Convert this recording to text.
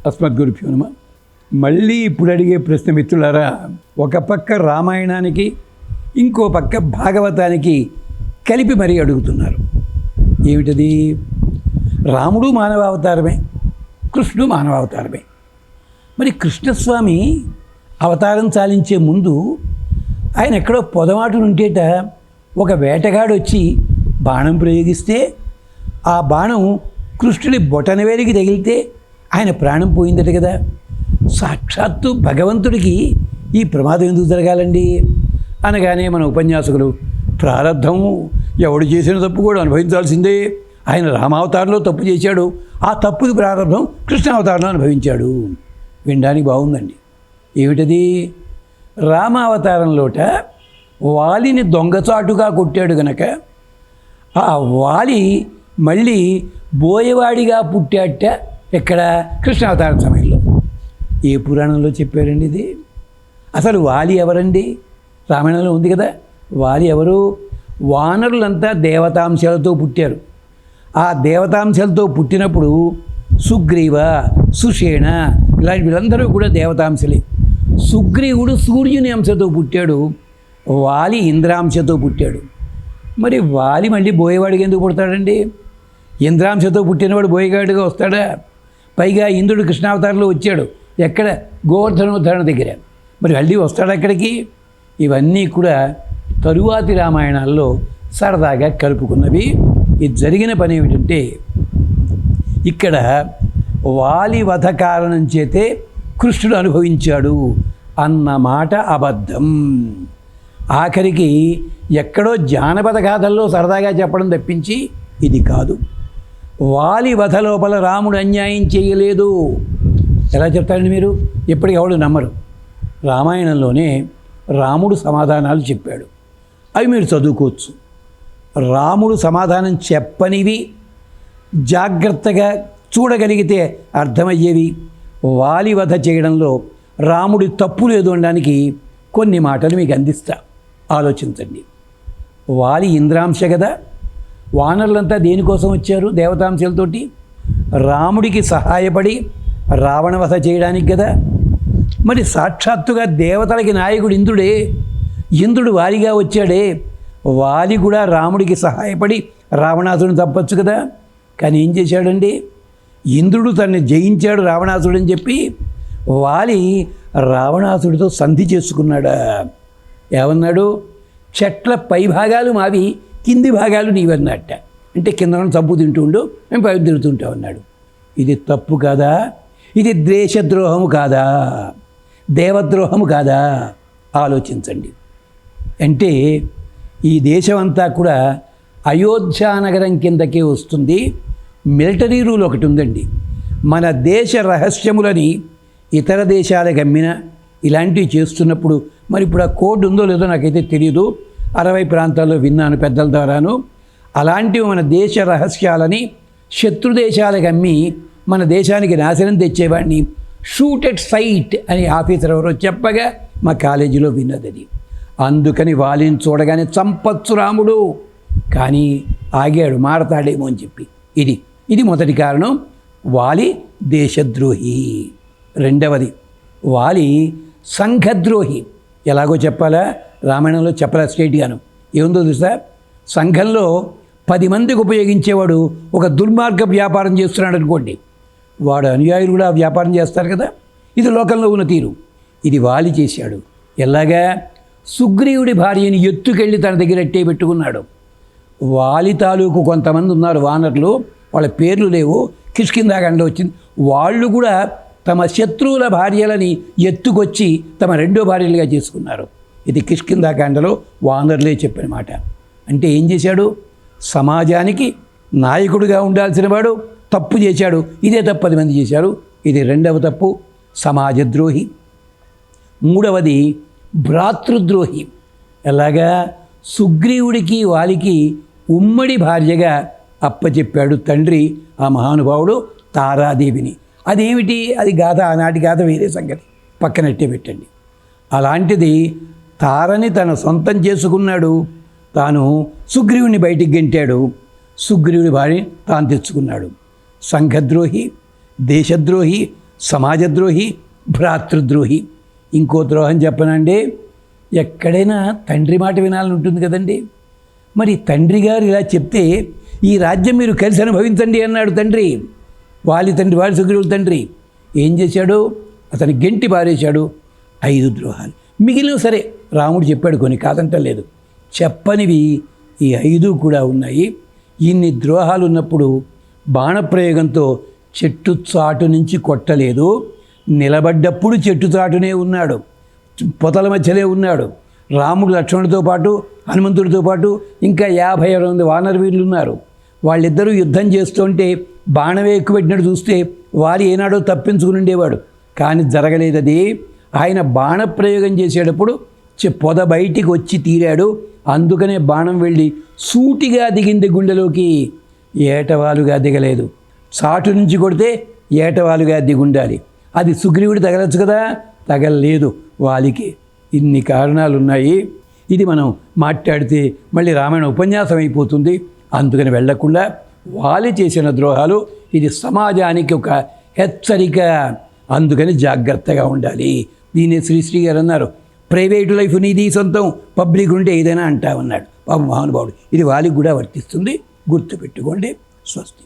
అస్మద్గురుభ్యో నమః. మళ్ళీ ఇప్పుడు అడిగే ప్రశ్న మిత్రులారా, ఒక పక్క రామాయణానికి ఇంకో పక్క భాగవతానికి కలిపి మరీ అడుగుతున్నారు. ఏమిటది? రాముడు మానవావతారమే, కృష్ణుడు మానవావతారమే. మరి కృష్ణస్వామి అవతారం చాలించే ముందు ఆయన ఎక్కడో పొదమాటునుంటేట ఒక వేటగాడు వచ్చి బాణం ప్రయోగిస్తే ఆ బాణం కృష్ణుడి బొటనవేలికి తగిలితే ఆయన ప్రాణం పోయిందట కదా. సాక్షాత్తు భగవంతుడికి ఈ ప్రమాదం ఎందుకు జరగాలండి అనగానే మన ఉపన్యాసకులు, ప్రారంధం ఎవడు చేసిన తప్పు కూడా అనుభవించాల్సిందే. ఆయన రామావతారంలో తప్పు చేశాడు, ఆ తప్పుకి ప్రారంధం కృష్ణావతారంలో అనుభవించాడు. వినడానికి బాగుందండి. ఏమిటది? రామావతారంలోట వాలిని దొంగచాటుగా కొట్టాడు గనక ఆ వాలి మళ్ళీ బోయవాడిగా పుట్టాట. ఎక్కడ? కృష్ణావతారం సమయంలో. ఏ పురాణంలో చెప్పారండి ఇది? అసలు వాలి ఎవరండి? రామాయణంలో ఉంది కదా. వాలి ఎవరు? వానరులంతా దేవతాంశాలతో పుట్టారు. ఆ దేవతాంశాలతో పుట్టినప్పుడు సుగ్రీవ, సుషేణ ఇలాంటి వీళ్ళందరూ కూడా దేవతాంశలే. సుగ్రీవుడు సూర్యుని అంశతో పుట్టాడు, వాలి ఇంద్రాంశతో పుట్టాడు. మరి వాలి మళ్ళీ బోయేవాడికి ఎందుకు పుడతాడండి? ఇంద్రాంశతో పుట్టినవాడు బోయేవాడిగా వస్తాడా? పైగా ఇంద్రుడు కృష్ణావతారంలో వచ్చాడు. ఎక్కడ? గోవర్ధనోద్ధరణ దగ్గర. మరి మళ్ళీ వస్తాడు అక్కడికి? ఇవన్నీ కూడా తరువాతి రామాయణాల్లో సరదాగా కలుపుకున్నవి. ఇది జరిగిన పని ఏమిటంటే, ఇక్కడ వాలి వధ కారణం చేతే కృష్ణుడు అనుభవించాడు అన్న మాట అబద్ధం. ఆఖరికి ఎక్కడో జానపద గాథల్లో సరదాగా చెప్పడం తప్పించి ఇది కాదు. వాలి వధ లోపల రాముడు అన్యాయం చేయలేదు. ఎలా చెప్తారండి మీరు? ఎప్పటికీ ఎవడు నమ్మరు. రామాయణంలోనే రాముడు సమాధానాలు చెప్పాడు, అవి మీరు చదువుకోవచ్చు. రాముడు సమాధానం చెప్పనివి జాగ్రత్తగా చూడగలిగితే అర్థమయ్యేవి. వాలి వధ చేయడంలో రాముడి తప్పు లేదు అనడానికి కొన్ని మాటలు మీకు అందిస్తా, ఆలోచించండి. వాలి ఇంద్రాంశ కదా. వానరులంతా దేనికోసం వచ్చారు? దేవతాంశాలతోటి రాముడికి సహాయపడి రావణవధ చేయడానికి కదా. మరి సాక్షాత్తుగా దేవతలకి నాయకుడు ఇంద్రుడే. ఇంద్రుడు వాలిగా వచ్చాడే. వాలి కూడా రాముడికి సహాయపడి రావణాసుడిని తప్పచ్చు కదా. కానీ ఏం చేశాడండి? ఇంద్రుడు తనని జయించాడు రావణాసుడు అని చెప్పి వాలి రావణాసుడితో సంధి చేసుకున్నాడా? ఏమన్నాడు? చెట్ల పై భాగాలు మావి, కింది భాగాలు నీవన్నట్ట. అంటే కింద చంపు తింటూ ఉండు, మేము పై తిరుగుతుంటాం అన్నాడు. ఇది తప్పు కాదా? ఇది దేశద్రోహము కాదా? దేవద్రోహము కాదా? ఆలోచించండి. అంటే ఈ దేశమంతా కూడా అయోధ్యానగరం కిందకే వస్తుంది. మిలిటరీ రూల్ ఒకటి ఉందండి. మన దేశ రహస్యములని ఇతర దేశాలకు అమ్మిన ఇలాంటివి చేస్తున్నప్పుడు, మరి ఇప్పుడు ఆ కోడ్ ఉందో లేదో నాకైతే తెలియదు, 60 ప్రాంతాల్లో విన్నాను పెద్దల ద్వారాను. అలాంటివి మన దేశ రహస్యాలని శత్రు దేశాలకు అమ్మి మన దేశానికి నాశనం తెచ్చేవాడిని షూట్ ఎట్ సైట్ అని ఆఫీసర్ ఎవరో చెప్పగా మా కాలేజీలో విన్నది. అందుకని వాలిని చూడగానే చంపచ్చు రాముడు, కానీ ఆగాడు మారతాడేమో అని చెప్పి. ఇది మొదటి కారణం. వాలి దేశద్రోహి. రెండవది, వాలి సంఘద్రోహి. ఎలాగో చెప్పాలా? రామాయణంలో చెప్పాలా స్ట్రైట్గాను. ఏముందో తెలుసా? సంఘంలో 10 మందికి ఉపయోగించేవాడు ఒక దుర్మార్గ వ్యాపారం చేస్తున్నాడు అనుకోండి, వాడు అనుయాయులు కూడా వ్యాపారం చేస్తారు కదా. ఇది లోకంలో ఉన్న తీరు. ఇది వాలి చేశాడు. ఎలాగా? సుగ్రీవుడి భార్యని ఎత్తుకెళ్ళి తన దగ్గర అట్టే పెట్టుకున్నాడు. వాలి తాలూకు కొంతమంది ఉన్నారు వానరులు, వాళ్ళ పేర్లు లేవు, కిష్కింధాకాండలో వచ్చింది. వాళ్ళు కూడా తమ శత్రువుల భార్యలని ఎత్తుకొచ్చి తమ రెండో భార్యలుగా చేసుకున్నారు. ఇది కిష్కింధాకాండలో వానరులే చెప్పిన మాట. అంటే ఏం చేశాడు? సమాజానికి నాయకుడిగా ఉండాల్సిన వాడు తప్పు చేశాడు. ఇదే తప్పు 10 మంది చేశారు. ఇది రెండవ తప్పు, సమాజద్రోహి. మూడవది భ్రాతృద్రోహి. ఎలాగా? సుగ్రీవుడికి వాలికి ఉమ్మడి భార్యగా అప్పచెప్పాడు తండ్రి ఆ మహానుభావుడు తారాదేవిని. అదేమిటి? అది గాథ, ఆనాటి గాథ వేరే సంగతి, పక్కనట్టే పెట్టండి. అలాంటిది తారని తన సొంతం చేసుకున్నాడు. తాను సుగ్రీవుని బయటికి గెంటాడు. సుగ్రీవుడి భార్యని తాను తెచ్చుకున్నాడు. సంఘద్రోహి, దేశద్రోహి, సమాజద్రోహి, భ్రాతృద్రోహి. ఇంకో ద్రోహం చెప్పనండి, ఎక్కడైనా తండ్రి మాట వినాలని ఉంటుంది కదండి. మరి తండ్రి గారు ఇలా చెప్తే ఈ రాజ్యం మీరు కలిసి అనుభవించండి అన్నాడు తండ్రి. వాలి తండ్రి, వాలి సుగ్రీవుల తండ్రి ఏం చేశాడు? అతని గెంటి పారేశాడు. 5 ద్రోహాలు మిగిలినవి. సరే, రాముడు చెప్పాడు కొన్ని, కాదంటలేదు. చెప్పనివి ఈ 5 కూడా ఉన్నాయి. ఇన్ని ద్రోహాలు ఉన్నప్పుడు బాణప్రయోగంతో చెట్టు చాటు నుంచి కొట్టలేదు. నిలబడ్డప్పుడు చెట్టు చాటునే ఉన్నాడు, పొదల మధ్యలో ఉన్నాడు. రాముడు లక్ష్మణుడితో పాటు, హనుమంతుడితో పాటు ఇంకా 50 వానర వీరులు ఉన్నారు. వాళ్ళిద్దరూ యుద్ధం చేస్తుంటే బాణమే ఎక్కుపెట్టినట్టు చూస్తే వారి ఏనాడో తప్పించుకుని ఉండేవాడు. కానీ జరగలేదు అది. ఆయన బాణప్రయోగం చేసేటప్పుడు పొద బయటికి వచ్చి తీరాడు. అందుకనే బాణం వెళ్ళి సూటిగా దిగింది గుండెలోకి, ఏటవాలుగా దిగలేదు. చాటు నుంచి కొడితే ఏటవాలుగా దిగుండాలి. అది సుగ్రీవుడు తగలచ్చు కదా, తగలలేదు వాలికి. ఇన్ని కారణాలు ఉన్నాయి. ఇది మనం మాట్లాడితే మళ్ళీ రామాయణ ఉపన్యాసం అయిపోతుంది. అందుకని వెళ్లకుండా వాలి చేసిన ద్రోహాలు ఇది సమాజానికి ఒక హెచ్చరిక. అందుకని జాగ్రత్తగా ఉండాలి. దీన్ని శ్రీశ్రీ గారు అన్నారు, ప్రైవేటు లైఫ్ నీది సొంతం, పబ్లిక్ ఉంటే ఏదైనా అంటా ఉన్నాడు. పాపం మహానుభావుడు. ఇది వాలికి కూడా వర్తిస్తుంది, గుర్తుపెట్టుకోండి. స్వస్తి.